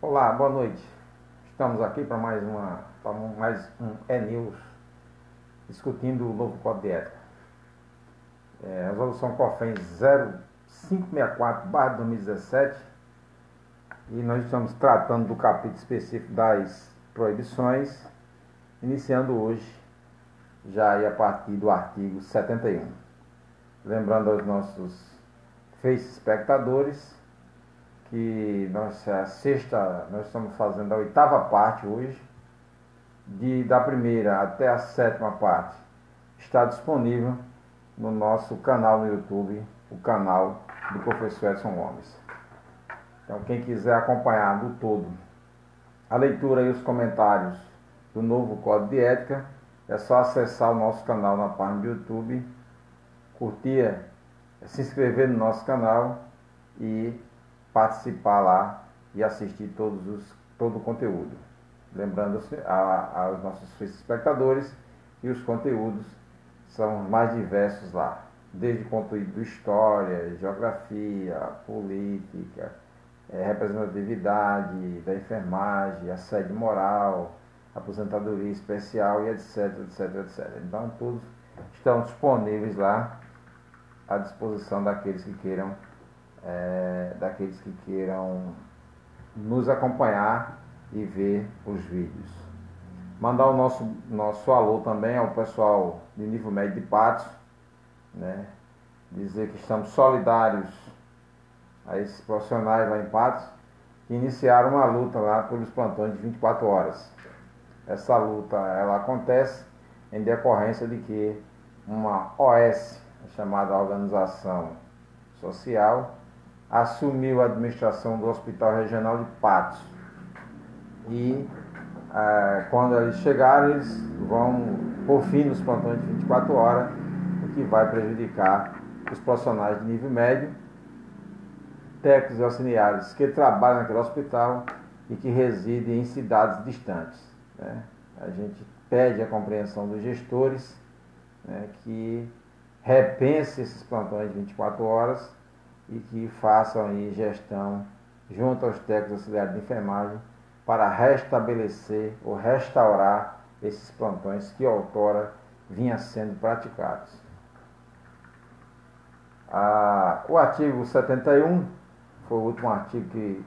Olá, boa noite. Estamos aqui para mais um E-News, discutindo o novo Código de Ética. Resolução COFEN 0564/2017, e nós estamos tratando do capítulo específico das proibições, iniciando hoje, já aí a partir do artigo 71. Lembrando aos nossos espectadores que nós estamos fazendo a 8ª parte hoje, da primeira até a 7ª parte está disponível no nosso canal no YouTube, o canal do professor Edson Gomes. Então, quem quiser acompanhar do todo a leitura e os comentários do novo Código de Ética, é só acessar o nosso canal na página do YouTube, curtir, se inscrever no nosso canal e participar lá e assistir todo o conteúdo. Lembrando aos nossos espectadores que os conteúdos são mais diversos lá, desde conteúdo de história, geografia, política, representatividade da enfermagem, assédio moral, aposentadoria especial e etc, etc, etc. Então todos estão disponíveis lá à disposição daqueles que queiram nos acompanhar e ver os vídeos. Mandar o nosso alô também ao pessoal de nível médio de Patos, né? Dizer que estamos solidários a esses profissionais lá em Patos, que iniciaram uma luta lá pelos plantões de 24 horas. Essa luta ela acontece em decorrência de que uma OS, chamada Organização Social, assumiu a administração do Hospital Regional de Patos. E quando eles chegarem, eles vão por fim nos plantões de 24 horas, o que vai prejudicar os profissionais de nível médio, técnicos e auxiliares que trabalham naquele hospital e que residem em cidades distantes, né? A gente pede a compreensão dos gestores, né, que repensem esses plantões de 24 horas e que façam aí gestão junto aos técnicos auxiliares de enfermagem para restabelecer ou restaurar esses plantões que outrora vinham sendo praticados. O artigo 71 foi o último artigo que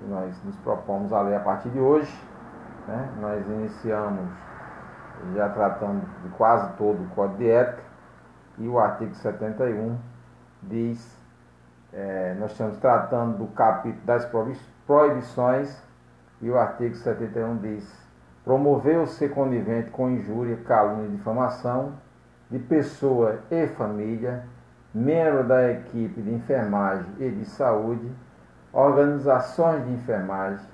nós nos propomos a ler a partir de hoje, né? Nós iniciamos já tratando de quase todo o Código de Ética, e o artigo 71 diz, nós estamos tratando do capítulo das proibições, e o artigo 71 diz: promover ou ser conivente com injúria, calúnia e difamação de pessoa e família, membro da equipe de enfermagem e de saúde, organizações de enfermagem,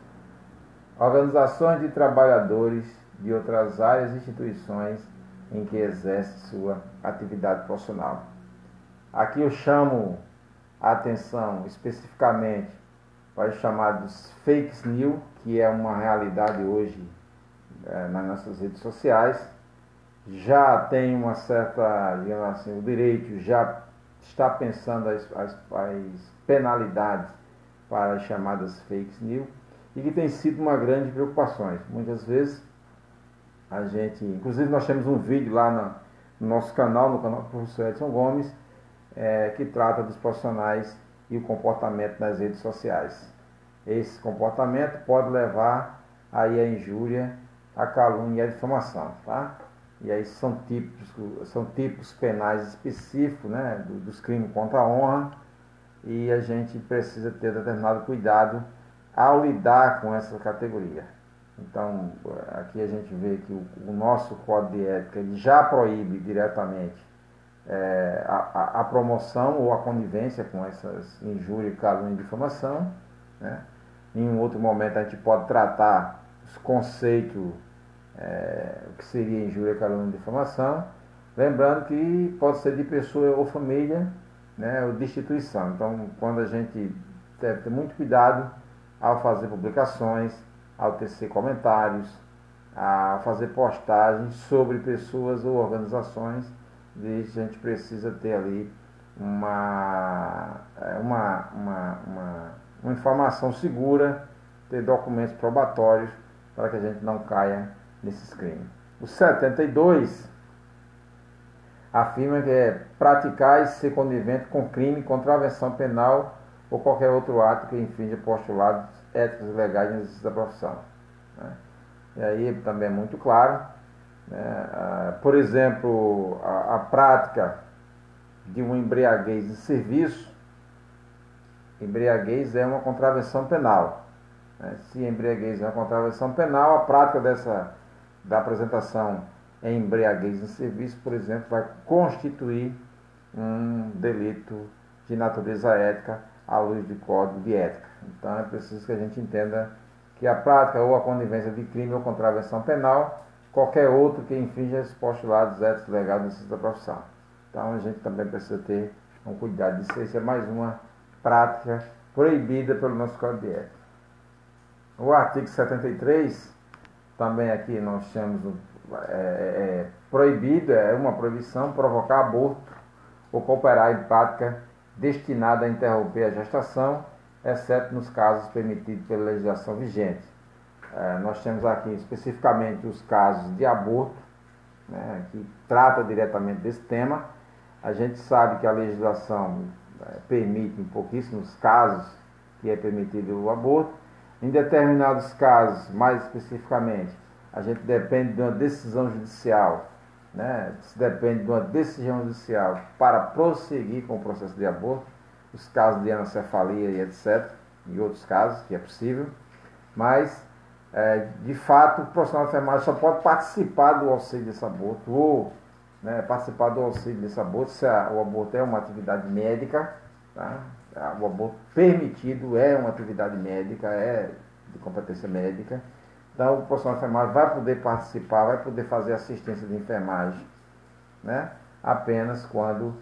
organizações de trabalhadores de outras áreas e instituições em que exerce sua atividade profissional. Aqui eu chamo a atenção especificamente para os chamados fake news, que é uma realidade hoje nas nossas redes sociais. Já tem uma certa, digamos assim, o direito já está pensando as penalidades para as chamadas fake news, e que tem sido uma grande preocupação. Muitas vezes a gente, inclusive nós temos um vídeo lá no nosso canal, no canal do professor Edson Gomes, que trata dos profissionais e o comportamento nas redes sociais. Esse comportamento pode levar aí a injúria, a calúnia e a difamação, tá? E aí são tipos penais específicos, né, dos crimes contra a honra, e a gente precisa ter determinado cuidado ao lidar com essa categoria. Então, aqui a gente vê que o nosso Código de Ética ele já proíbe diretamente a promoção ou a conivência com essas injúrias, calúnia e difamação, né? Em um outro momento a gente pode tratar os conceitos, o que seria injúria, calúnia e difamação, lembrando que pode ser de pessoa ou família, né, ou de instituição. Então, quando a gente deve ter muito cuidado ao fazer publicações, ao tecer comentários, a fazer postagens sobre pessoas ou organizações, a gente precisa ter ali uma informação segura ter documentos probatórios para que a gente não caia nesses crimes. O 72 afirma que é praticar e ser conivente com crime, contravenção penal ou qualquer outro ato que infrinja postulados éticos e legais no exercício da profissão. Né? E aí também é muito claro, né? Por exemplo, a prática de uma embriaguez em serviço. Embriaguez é uma contravenção penal. Né? Se embriaguez é uma contravenção penal, a prática da apresentação em embriaguez em serviço, por exemplo, vai constituir um delito de natureza ética à luz do Código de Ética. Então é preciso que a gente entenda que a prática ou a conivência de crime ou contravenção penal, qualquer outro que infrinja os postulados éticos legais do exercício da profissão. Então a gente também precisa ter um cuidado disso. Isso é mais uma prática proibida pelo nosso Código de Ética. O artigo 73, também aqui nós temos proibido, é uma proibição, provocar aborto ou cooperar em prática destinada a interromper a gestação, exceto nos casos permitidos pela legislação vigente. Nós temos aqui especificamente os casos de aborto, né, que trata diretamente desse tema. A gente sabe que a legislação permite em pouquíssimos casos que é permitido o aborto. Em determinados casos, mais especificamente, a gente depende de uma decisão judicial, né? Se depende de uma decisão judicial para prosseguir com o processo de aborto, os casos de anencefalia e etc., e outros casos que é possível, mas de fato o profissional de enfermagem só pode participar do auxílio desse aborto, ou participar do auxílio desse aborto se o aborto é uma atividade médica, tá? O aborto permitido é uma atividade médica, é de competência médica. Então o profissional de enfermagem vai poder participar, vai poder fazer assistência de enfermagem, né? Apenas quando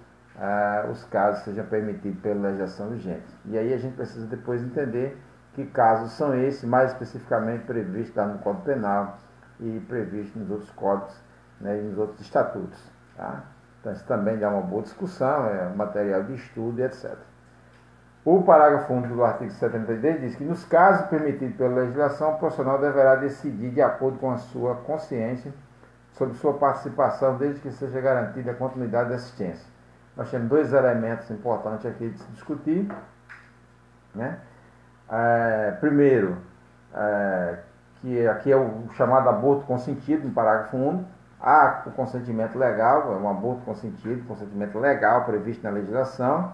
os casos sejam permitidos pela legislação vigente. E aí a gente precisa depois entender que casos são esses, mais especificamente previstos lá no Código Penal e previstos nos outros códigos, né, e nos outros estatutos. Tá? Então isso também dá uma boa discussão, é material de estudo e etc. O parágrafo 1 do artigo 73 diz que nos casos permitidos pela legislação, o profissional deverá decidir de acordo com a sua consciência sobre sua participação, desde que seja garantida a continuidade da assistência. Nós temos dois elementos importantes aqui de se discutir, né? Primeiro, que aqui é o chamado aborto consentido, no parágrafo 1. Há o consentimento legal, é um aborto consentido, consentimento legal previsto na legislação.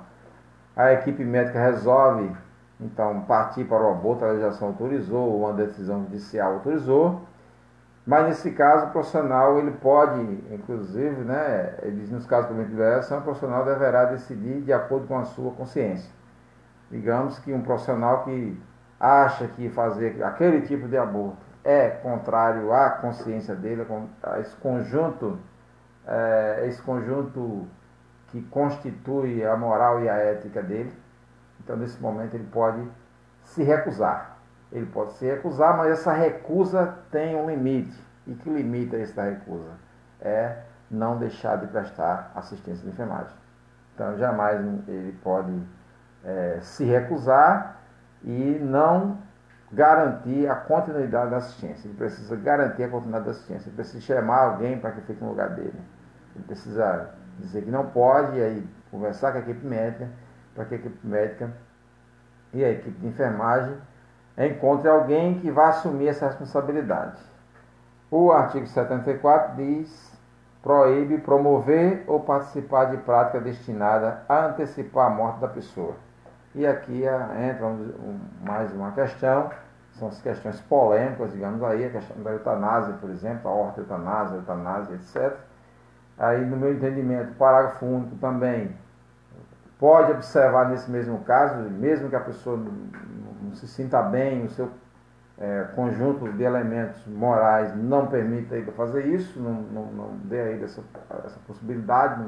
A equipe médica resolve, então, partir para o aborto, a legislação autorizou, ou uma decisão judicial autorizou. Mas nesse caso, o profissional, ele pode, inclusive, né, ele diz, nos casos permitidos pela legislação, o profissional deverá decidir de acordo com a sua consciência. Digamos que um profissional que acha que fazer aquele tipo de aborto é contrário à consciência dele, a esse conjunto que constitui a moral e a ética dele. Então, nesse momento, ele pode se recusar. Ele pode se recusar, mas essa recusa tem um limite. E que limite é esse da recusa? É não deixar de prestar assistência de enfermagem. Então, jamais ele pode se recusar e não garantir a continuidade da assistência. Ele precisa garantir a continuidade da assistência. Ele precisa chamar alguém para que fique no lugar dele. Ele precisa dizer que não pode, e aí conversar com a equipe médica, para que a equipe médica e a equipe de enfermagem encontre alguém que vá assumir essa responsabilidade. O artigo 74 diz: proíbe promover ou participar de prática destinada a antecipar a morte da pessoa. E aqui entra mais uma questão, são as questões polêmicas, digamos aí, a questão da eutanásia, por exemplo, a eutanásia, etc. Aí, no meu entendimento, o parágrafo único também pode observar nesse mesmo caso, mesmo que a pessoa não se sinta bem, o seu conjunto de elementos morais não permita ele fazer isso, não dê a ele essa possibilidade,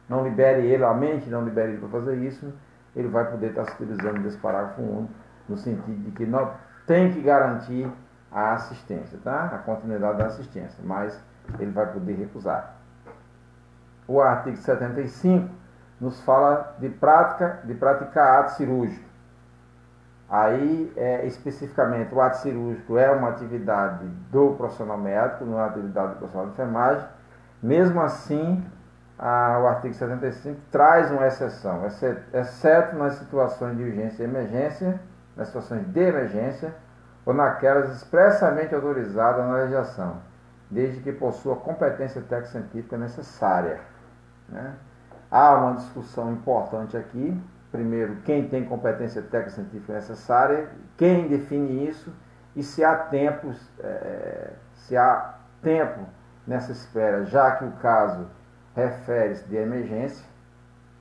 não libere ele, a mente não libere ele para fazer isso, ele vai poder estar se utilizando desse parágrafo único, no sentido de que não tem que garantir a assistência, tá? A continuidade da assistência, mas ele vai poder recusar. O artigo 75 nos fala de praticar ato cirúrgico. Aí, especificamente, o ato cirúrgico é uma atividade do profissional médico, não é uma atividade do profissional de enfermagem. Mesmo assim, o artigo 75 traz uma exceção, exceto nas situações de urgência e emergência, nas situações de emergência, ou naquelas expressamente autorizadas na legislação, desde que possua competência técnico-científica necessária, né? Há uma discussão importante aqui. Primeiro, quem tem competência técnico-científica necessária, quem define isso e se há tempo nessa espera, já que o caso refere-se de emergência.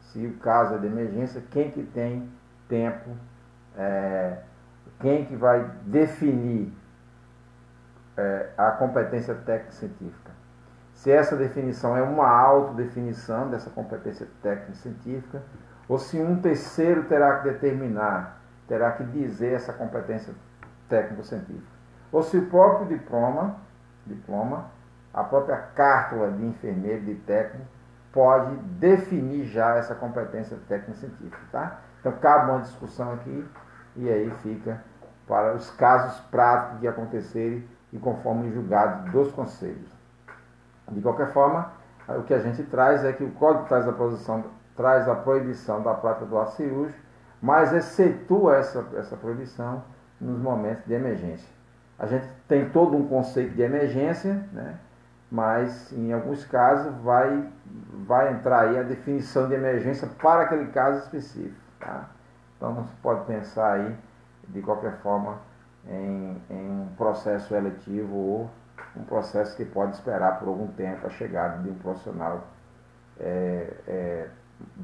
Se o caso é de emergência, quem que tem tempo, quem que vai definir a competência técnico-científica? Se essa definição é uma autodefinição dessa competência técnico-científica, ou se um terceiro terá que determinar, terá que dizer essa competência técnico-científica. Ou se o próprio diploma, a própria cártula de enfermeiro, de técnico, pode definir já essa competência técnico-científica, tá? Então, cabe uma discussão aqui, e aí fica para os casos práticos de acontecerem e conforme julgados dos conselhos. De qualquer forma, o que a gente traz é que o Código traz a proibição da prática do ato cirúrgico, mas excetua essa proibição nos momentos de emergência. A gente tem todo um conceito de emergência, né? Mas em alguns casos vai entrar aí a definição de emergência para aquele caso específico, tá? Então não se pode pensar aí, de qualquer forma, em um processo eletivo ou um processo que pode esperar por algum tempo a chegada de um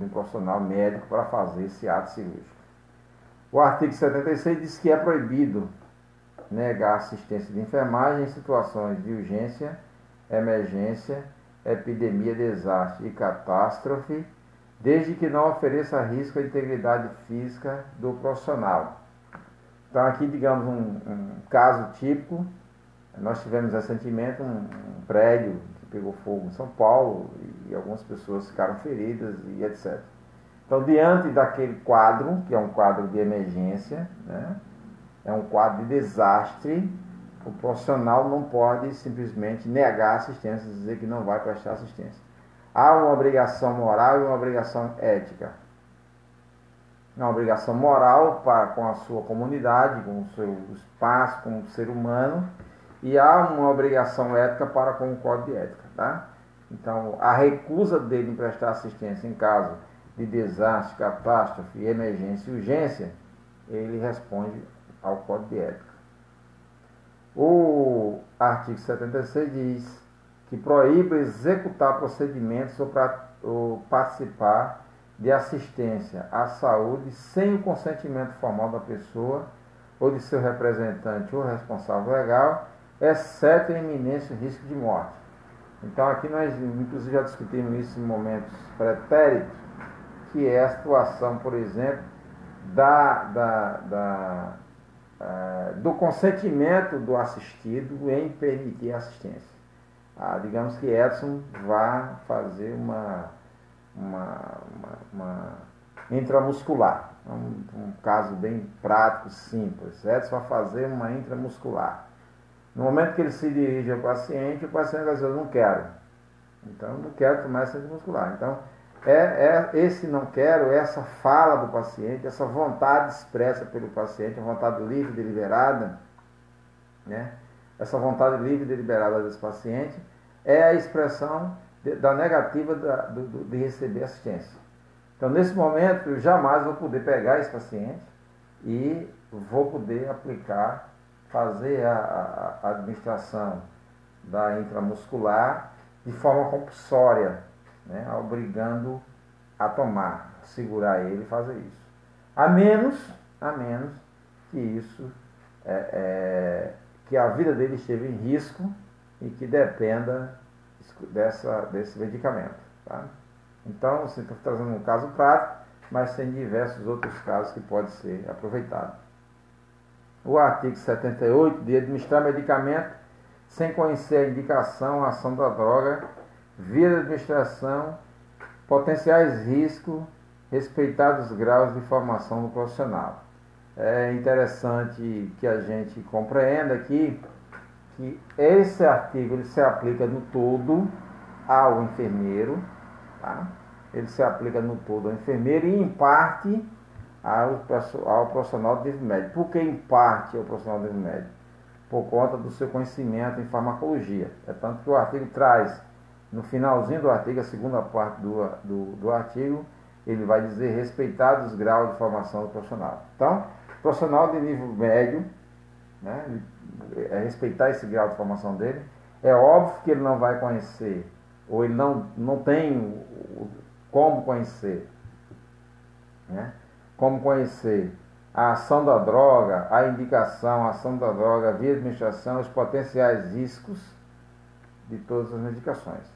profissional médico para fazer esse ato cirúrgico. O artigo 76 diz que é proibido negar assistência de enfermagem em situações de urgência, emergência, epidemia, desastre e catástrofe, desde que não ofereça risco à integridade física do profissional. Então aqui, digamos, um caso típico. Nós tivemos recentemente um prédio que pegou fogo em São Paulo e algumas pessoas ficaram feridas e etc. Então, diante daquele quadro, que é um quadro de emergência, né, é um quadro de desastre, o profissional não pode simplesmente negar assistência, dizer que não vai prestar assistência. Há uma obrigação moral e uma obrigação ética. Uma obrigação moral com a sua comunidade, com o seu espaço, com o ser humano, e há uma obrigação ética para com o Código de Ética, tá? Então, a recusa dele em prestar assistência em caso de desastre, catástrofe, emergência e urgência, ele responde ao Código de Ética. O artigo 76 diz que proíbe executar procedimentos ou participar de assistência à saúde sem o consentimento formal da pessoa ou de seu representante ou responsável legal, exceto em iminência e risco de morte. Então aqui nós inclusive já discutimos isso em momentos pretéritos, que é a situação, por exemplo, do consentimento do assistido em permitir assistência. Digamos que Edson vá fazer uma intramuscular, um caso bem prático, simples. Edson vai fazer uma intramuscular. No momento que ele se dirige ao paciente, o paciente vai dizer, eu não quero. Então, eu não quero tomar essa intramuscular. Então, esse não quero, essa fala do paciente, essa vontade expressa pelo paciente, a vontade livre e deliberada, né? Essa vontade livre e deliberada desse paciente é a expressão da negativa de receber assistência. Então, nesse momento, eu jamais vou poder pegar esse paciente e vou poder fazer a administração da intramuscular de forma compulsória, né, obrigando a tomar, segurar ele e fazer isso. A menos que isso, que a vida dele esteja em risco e que dependa desse medicamento. Tá? Então, você está trazendo um caso prático, mas tem diversos outros casos que pode ser aproveitado. O artigo 78, de administrar medicamento sem conhecer a indicação, a ação da droga, via de administração, potenciais riscos, respeitados os graus de formação do profissional. é interessante que a gente compreenda aqui que esse artigo ele se aplica no todo ao enfermeiro, tá? Ele se aplica no todo ao enfermeiro e em parte ao profissional de nível médio. Por que em parte ao profissional de nível médio? Por conta do seu conhecimento em farmacologia. É tanto que o artigo traz, no finalzinho do artigo, a segunda parte do artigo, ele vai dizer respeitados os graus de formação do profissional. Então, profissional de nível médio, né, é respeitar esse grau de formação dele. É óbvio que ele não vai conhecer, ou ele não tem como conhecer, né, como conhecer a ação da droga, a indicação, a ação da droga, a via de administração, os potenciais riscos de todas as medicações.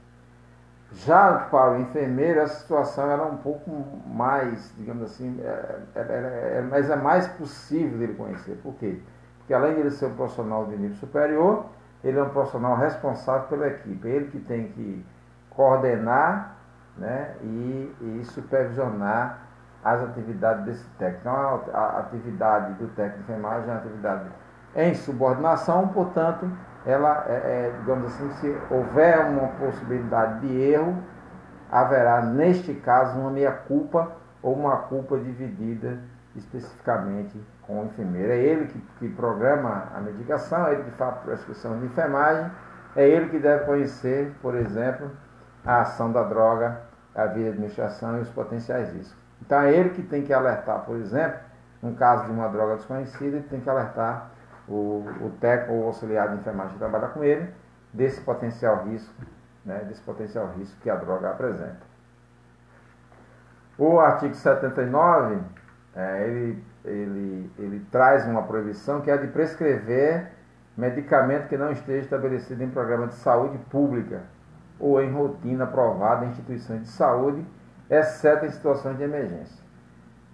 Já para o enfermeiro, a situação era um pouco mais, digamos assim, mas é mais possível dele conhecer. Por quê? Porque além de ele ser um profissional de nível superior, ele é um profissional responsável pela equipe. É ele que tem que coordenar, né, e supervisionar as atividades desse técnico. Então, a atividade do técnico de enfermagem é uma atividade em subordinação, portanto, ela digamos assim, se houver uma possibilidade de erro, haverá, neste caso, uma meia-culpa ou uma culpa dividida especificamente com o enfermeiro. É ele que programa a medicação, é ele que faz a prescrição de enfermagem, é ele que deve conhecer, por exemplo, a ação da droga, a via de administração e os potenciais riscos. Então é ele que tem que alertar, por exemplo, no caso de uma droga desconhecida, ele tem que alertar o técnico ou o auxiliar de enfermagem que trabalha com ele desse potencial risco, né, desse potencial risco que a droga apresenta. O artigo 79, ele traz uma proibição que é a de prescrever medicamento que não esteja estabelecido em programa de saúde pública ou em rotina aprovada em instituições de saúde, exceto em situações de emergência.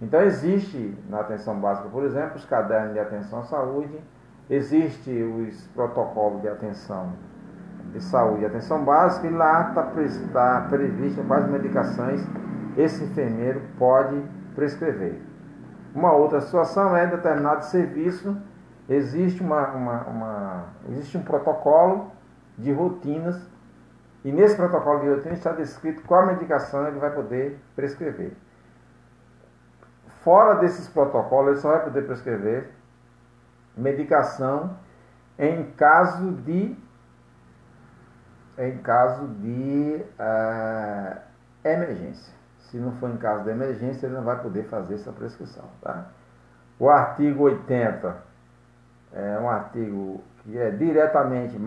Então existe na atenção básica, por exemplo, os cadernos de atenção à saúde, existe os protocolos de atenção de saúde e atenção básica, e lá está previsto quais medicações esse enfermeiro pode prescrever. Uma outra situação é, em determinado serviço, existe existe um protocolo de rotinas, e nesse protocolo de rotina está descrito qual medicação ele vai poder prescrever. Fora desses protocolos, ele só vai poder prescrever medicação em caso de emergência. Se não for em caso de emergência, ele não vai poder fazer essa prescrição. Tá? O artigo 80 é um artigo que é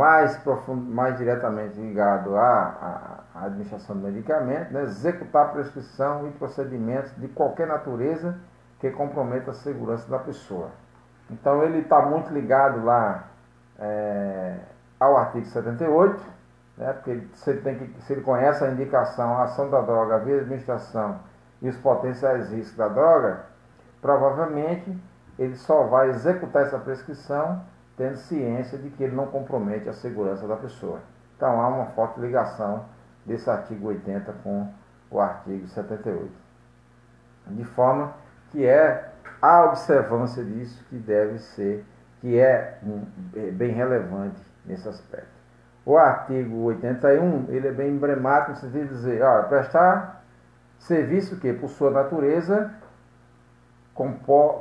mais diretamente ligado à administração do medicamento, né? Executar prescrição e procedimentos de qualquer natureza que comprometa a segurança da pessoa. Então ele está muito ligado lá ao artigo 78, né? Porque se ele conhece a indicação, a ação da droga, a via de administração e os potenciais riscos da droga, provavelmente ele só vai executar essa prescrição tendo ciência de que ele não compromete a segurança da pessoa. Então há uma forte ligação desse artigo 80 com o artigo 78. De forma que é a observância disso que é bem relevante nesse aspecto. O artigo 81, ele é bem emblemático no sentido de dizer, olha, prestar serviço que, por sua natureza,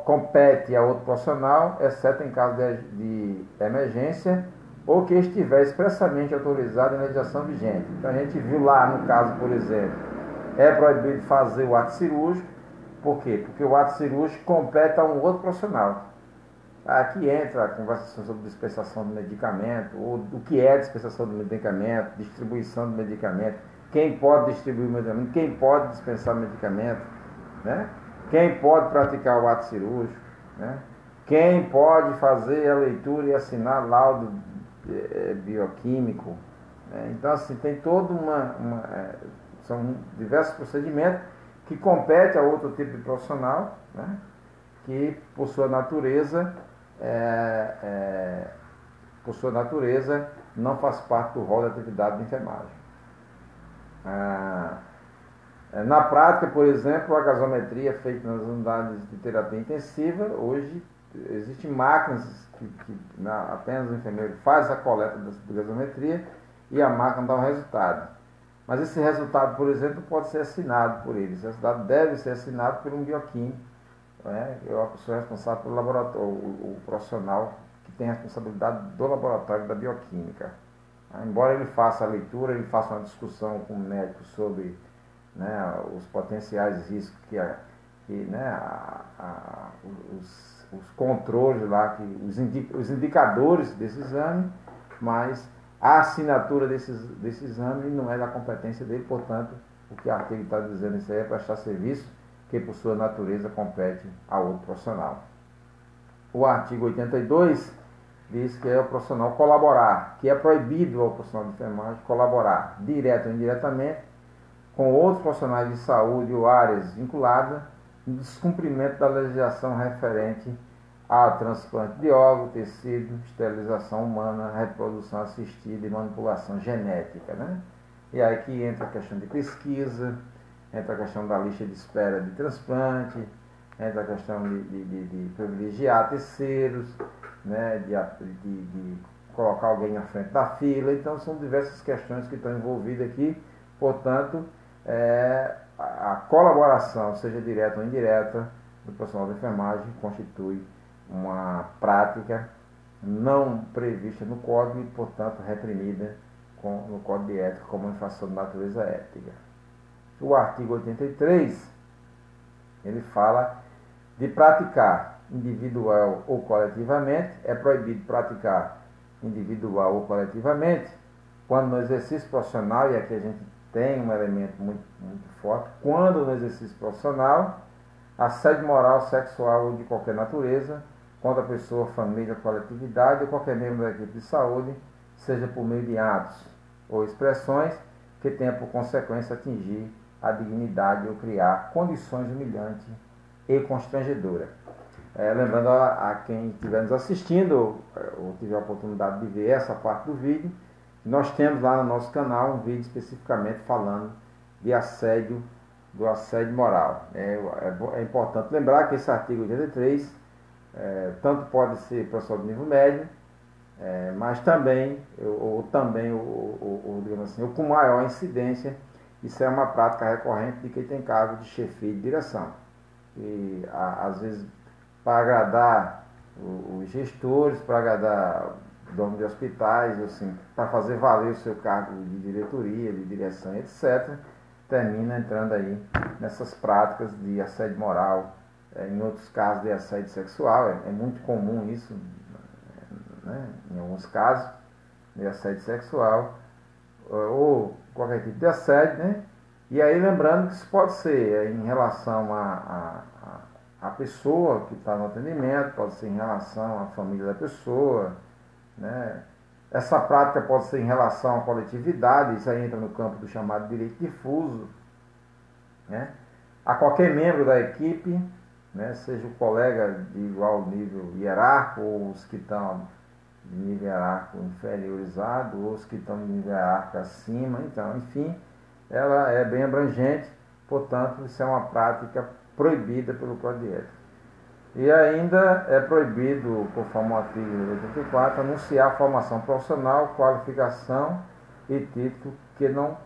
compete a outro profissional, exceto em caso de emergência, ou que estiver expressamente autorizado em legislação vigente. Então a gente viu lá no caso, por exemplo, é proibido fazer o ato cirúrgico. Por quê? Porque o ato cirúrgico compete a um outro profissional. Aqui entra a conversação sobre dispensação de medicamento, ou o que é dispensação de medicamento, distribuição de medicamento, quem pode distribuir medicamento, quem pode dispensar medicamento, né? Quem pode praticar o ato cirúrgico, né? Quem pode fazer a leitura e assinar laudo bioquímico, né? Então, assim, tem toda são diversos procedimentos que competem a outro tipo de profissional, né? Que, por sua natureza, não faz parte do rol da atividade de enfermagem. Na prática, por exemplo, a gasometria feita nas unidades de terapia intensiva, hoje existem máquinas que apenas o enfermeiro faz a coleta da gasometria e a máquina dá o resultado. Mas esse resultado, por exemplo, pode ser assinado por eles. Esse resultado deve ser assinado por um bioquímico, né? Eu sou responsável pelo laboratório, o profissional que tem a responsabilidade do laboratório da bioquímica. Embora ele faça a leitura, ele faça uma discussão com o médico sobre, né, os potenciais riscos né, os controles lá, os indicadores desse exame, mas a assinatura desse exame não é da competência dele, portanto, o que o artigo está dizendo isso aí é prestar serviço que por sua natureza compete a outro profissional. O artigo 82 diz que é o profissional colaborar, que é proibido ao profissional de enfermagem colaborar, direto ou indiretamente, com outros profissionais de saúde ou áreas vinculadas, no descumprimento da legislação referente a transplante de órgão, tecido, esterilização humana, reprodução assistida e manipulação genética, né? E aí que entra a questão de pesquisa, entra a questão da lista de espera de transplante, entra a questão de privilegiar terceiros, né? de colocar alguém à frente da fila. Então são diversas questões que estão envolvidas aqui, portanto, a colaboração, seja direta ou indireta, do profissional de enfermagem constitui uma prática não prevista no Código e, portanto, reprimida no Código de Ética como infração de natureza ética. O artigo 83, ele fala de praticar individual ou coletivamente. É proibido praticar individual ou coletivamente quando no exercício profissional, e aqui a gente tem um elemento muito, muito forte, quando no exercício profissional, assédio moral, sexual ou de qualquer natureza, contra a pessoa, família, coletividade ou qualquer membro da equipe de saúde, seja por meio de atos ou expressões que tenha por consequência atingir a dignidade ou criar condições humilhantes e constrangedoras. Lembrando a quem estiver nos assistindo ou tiver a oportunidade de ver essa parte do vídeo, nós temos lá no nosso canal um vídeo especificamente falando de assédio, do assédio moral. É importante lembrar que esse artigo 83 tanto pode ser professor de nível médio, mas também, digamos assim, ou com maior incidência. Isso é uma prática recorrente de quem tem cargo de chefia de direção. E às vezes, para agradar os gestores, para agradar donos de hospitais, assim, para fazer valer o seu cargo de diretoria, de direção, etc., termina entrando aí nessas práticas de assédio moral, em outros casos de assédio sexual. É muito comum isso, né, em alguns casos, de assédio sexual, ou qualquer tipo de assédio, né? E aí lembrando que isso pode ser em relação à pessoa que está no atendimento, pode ser em relação à família da pessoa, né? Essa prática pode ser em relação à coletividade, isso aí entra no campo do chamado direito difuso, né? A qualquer membro da equipe, né? Seja o colega de igual nível hierárquico, ou os que estão de nível hierárquico inferiorizado, ou os que estão de nível hierárquico acima. Então, enfim, ela é bem abrangente, portanto, isso é uma prática proibida pelo Código de Ética. E ainda é proibido, conforme o artigo 84, anunciar formação profissional, qualificação e título que não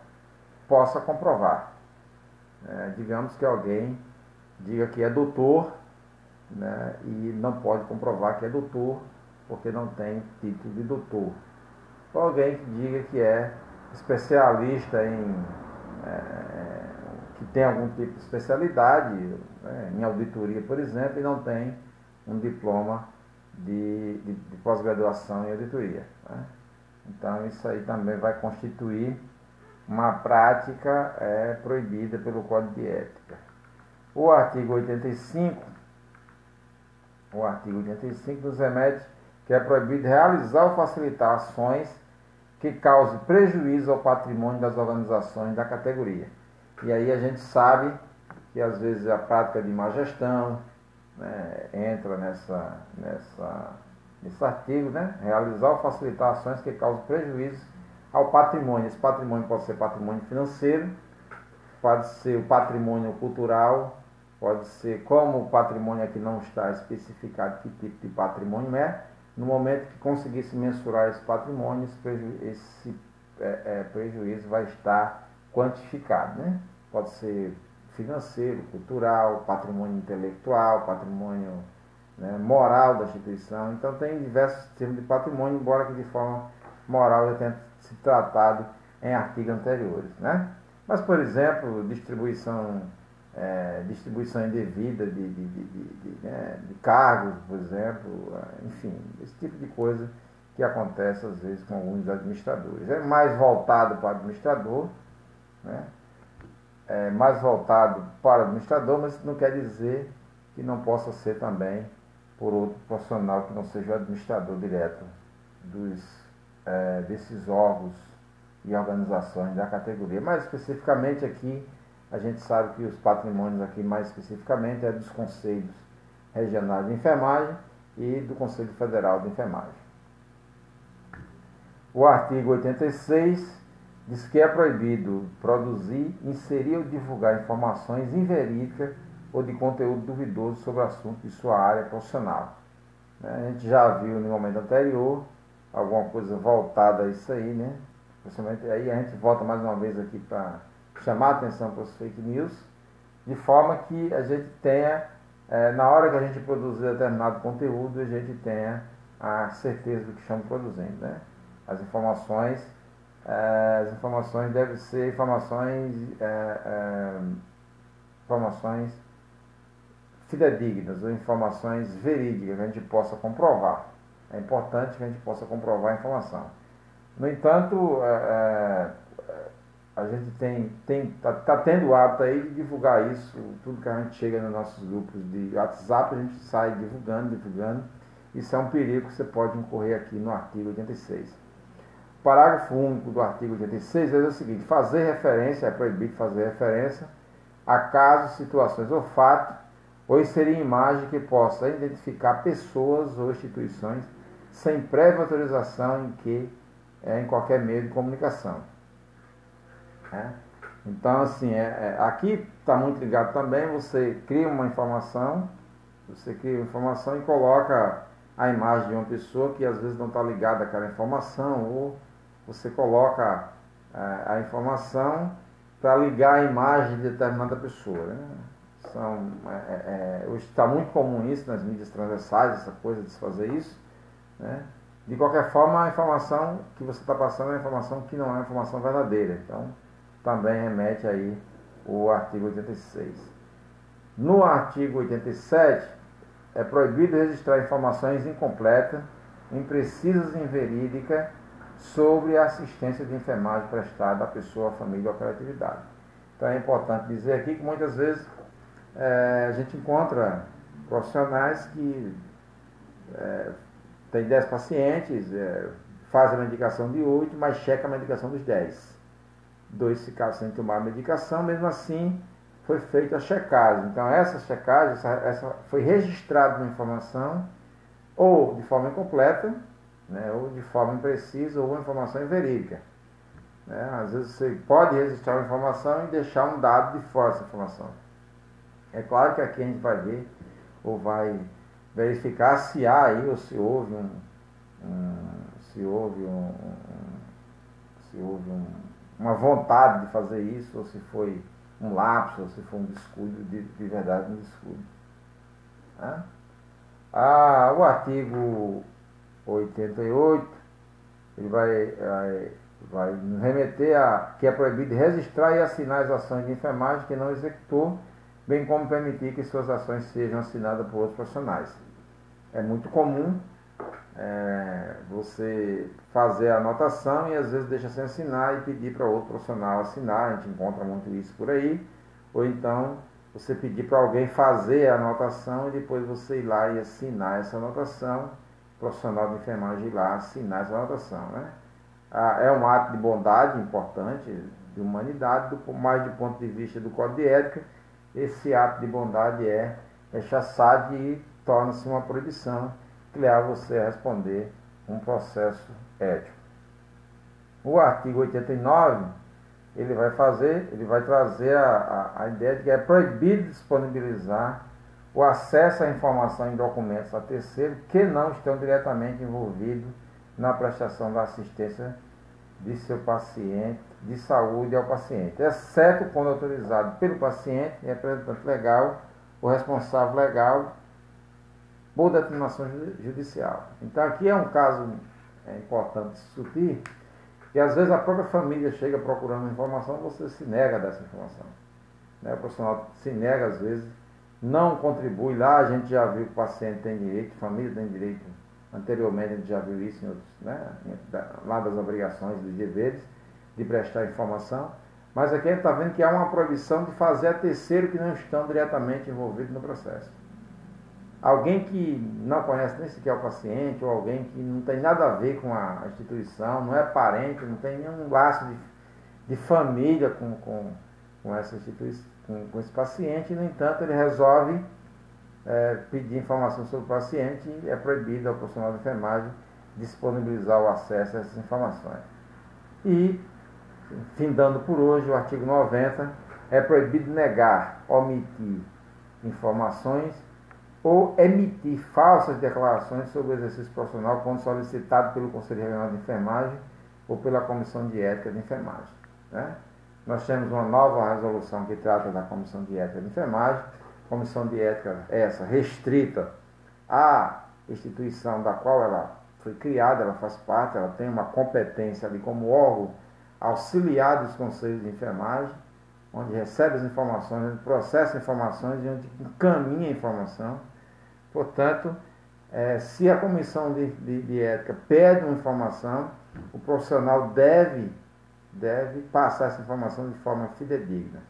possa comprovar. Digamos que alguém diga que é doutor, né, e não pode comprovar que é doutor, porque não tem título de doutor. Ou alguém que diga que é especialista que tem algum tipo de especialidade, né, em auditoria, por exemplo, e não tem um diploma de pós-graduação em auditoria, né? Então isso aí também vai constituir uma prática proibida pelo Código de Ética. O artigo 85 nos remete que é proibido realizar ou facilitar ações que causem prejuízo ao patrimônio das organizações da categoria. E aí a gente sabe que às vezes a prática de má gestão, né, entra nesse artigo, né? Realizar ou facilitar ações que causem prejuízo ao patrimônio. Esse patrimônio pode ser patrimônio financeiro, pode ser o patrimônio cultural, pode ser, como o patrimônio aqui não está especificado que tipo de patrimônio é, no momento que conseguisse mensurar esse patrimônio, esse prejuízo vai estar quantificado, né? Pode ser financeiro, cultural, patrimônio intelectual, patrimônio, né, moral da instituição. Então tem diversos tipos de patrimônio, embora que de forma moral já tenha se tratado em artigos anteriores, né? Mas, por exemplo, distribuição indevida de cargos, por exemplo, enfim, esse tipo de coisa que acontece às vezes com alguns administradores. É mais voltado para o administrador, né? É mais voltado para o administrador, mas isso não quer dizer que não possa ser também por outro profissional que não seja o administrador direto desses órgãos e organizações da categoria. Mais especificamente aqui, a gente sabe que os patrimônios aqui, mais especificamente, é dos conselhos regionais de enfermagem e do Conselho Federal de Enfermagem. O artigo 86 diz que é proibido produzir, inserir ou divulgar informações inverídicas ou de conteúdo duvidoso sobre assunto de sua área profissional. A gente já viu no momento anterior alguma coisa voltada a isso aí, né? Principalmente aí a gente volta mais uma vez aqui para chamar a atenção para os fake news, de forma que a gente tenha, na hora que a gente produzir determinado conteúdo, a gente tenha a certeza do que estamos produzindo, né? As informações devem ser informações fidedignas ou informações verídicas que a gente possa comprovar. É importante que a gente possa comprovar a informação. No entanto, a gente está tendo o hábito aí de divulgar isso, tudo que a gente chega nos nossos grupos de WhatsApp, a gente sai divulgando. Isso é um perigo que você pode incorrer aqui no artigo 86. O parágrafo único do artigo 86 diz o seguinte: é proibido fazer referência a casos, situações ou fatos, ou inserir imagem que possa identificar pessoas ou instituições sem prévia autorização em qualquer meio de comunicação. Então, assim, aqui está muito ligado também, você cria uma informação e coloca a imagem de uma pessoa que às vezes não está ligada àquela informação, ou você coloca a informação para ligar a imagem de determinada pessoa, né? Hoje está muito comum isso nas mídias transversais, essa coisa de se fazer isso, né? De qualquer forma, a informação que você está passando é uma informação que não é uma informação verdadeira. Então, também remete aí o artigo 86. No artigo 87, é proibido registrar informações incompletas, imprecisas e inverídicas sobre a assistência de enfermagem prestada à pessoa, à família ou à coletividade. Então, é importante dizer aqui que muitas vezes a gente encontra profissionais que tem 10 pacientes, faz a medicação de 8, mas checa a medicação dos 10. 2 ficaram sem tomar a medicação, mesmo assim foi feita a checagem. Então essa checagem foi registrada uma informação, ou de forma incompleta, né, ou de forma imprecisa, ou uma informação inverídica. Às vezes você pode registrar uma informação e deixar um dado de fora dessa informação. É claro que aqui a gente vai ver, ou vai verificar se há aí, ou se houve uma vontade de fazer isso, ou se foi um lapso, ou se foi um descuido, de verdade um descuido. O artigo 88, ele vai nos remeter a que é proibido registrar e assinar as ações de enfermagem que não executou, bem como permitir que suas ações sejam assinadas por outros profissionais. É muito comum você fazer a anotação e às vezes deixa sem assinar e pedir para outro profissional assinar. A gente encontra muito isso por aí. Ou então você pedir para alguém fazer a anotação e depois você ir lá e assinar essa anotação, o profissional de enfermagem ir lá assinar essa anotação, né? É um ato de bondade importante, de humanidade, mas do ponto de vista do Código de Ética, esse ato de bondade é rechaçado e torna-se uma proibição que leva você a responder um processo ético. O artigo 89 ele vai trazer a ideia de que é proibido disponibilizar o acesso à informação em documentos a terceiros que não estão diretamente envolvidos na prestação da assistência de seu paciente, de saúde ao paciente, exceto quando autorizado pelo paciente, representante legal, o responsável legal, por determinação judicial. Então aqui é um caso importante discutir, que às vezes a própria família chega procurando informação, você se nega dessa informação. Né? O profissional se nega às vezes, não contribui. Lá a gente já viu que o paciente tem direito, a família tem direito. Anteriormente a gente já viu isso em outros, né? Lá das obrigações, dos deveres de prestar informação. Mas aqui a gente está vendo que há uma proibição de fazer a terceiro que não estão diretamente envolvidos no processo. Alguém que não conhece nem sequer o paciente, ou alguém que não tem nada a ver com a instituição, não é parente, não tem nenhum laço de família com essa instituição, com esse paciente, e, no entanto, ele resolve pedir informação sobre o paciente, e é proibido ao profissional de enfermagem disponibilizar o acesso a essas informações. E, findando por hoje, o artigo 90, é proibido negar, omitir informações ou emitir falsas declarações sobre o exercício profissional quando solicitado pelo Conselho Regional de Enfermagem ou pela Comissão de Ética de Enfermagem. Né? Nós temos uma nova resolução que trata da Comissão de Ética de Enfermagem. Comissão de Ética essa restrita à instituição da qual ela foi criada, ela faz parte, ela tem uma competência ali como órgão auxiliar dos conselhos de enfermagem, onde recebe as informações, onde processa informações e onde encaminha a informação. Portanto, se a comissão de ética pede uma informação, o profissional deve passar essa informação de forma fidedigna.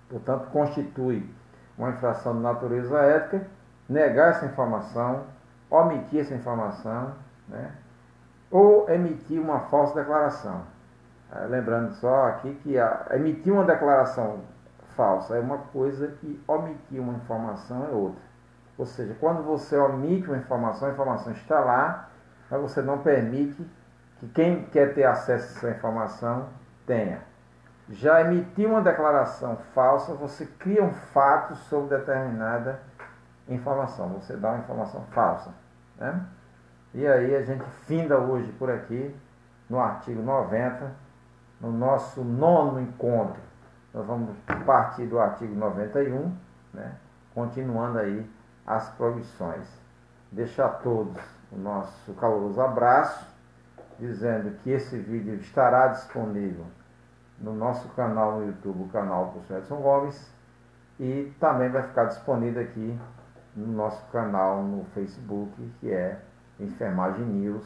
Portanto, constitui uma infração de natureza ética negar essa informação, omitir essa informação, né? Ou emitir uma falsa declaração. Lembrando só aqui que emitir uma declaração falsa é uma coisa e omitir uma informação é outra. Ou seja, quando você omite uma informação, a informação está lá, mas você não permite que quem quer ter acesso a essa informação tenha. Já emitir uma declaração falsa, você cria um fato sobre determinada informação, você dá uma informação falsa. Né? E aí a gente finda hoje por aqui, no artigo 90, no nosso 9º encontro. Nós vamos partir do artigo 91, né? Continuando aí as proibições. Deixo a todos o nosso caloroso abraço, dizendo que esse vídeo estará disponível no nosso canal no YouTube, o canal do professor Edson Gomes, e também vai ficar disponível aqui no nosso canal no Facebook, que é Enfermagem News,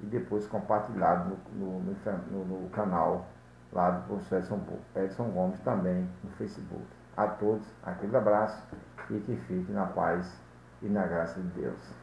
e depois compartilhado no canal lá do professor Edson Gomes, também no Facebook. A todos, aquele abraço e que fique na paz e na graça de Deus.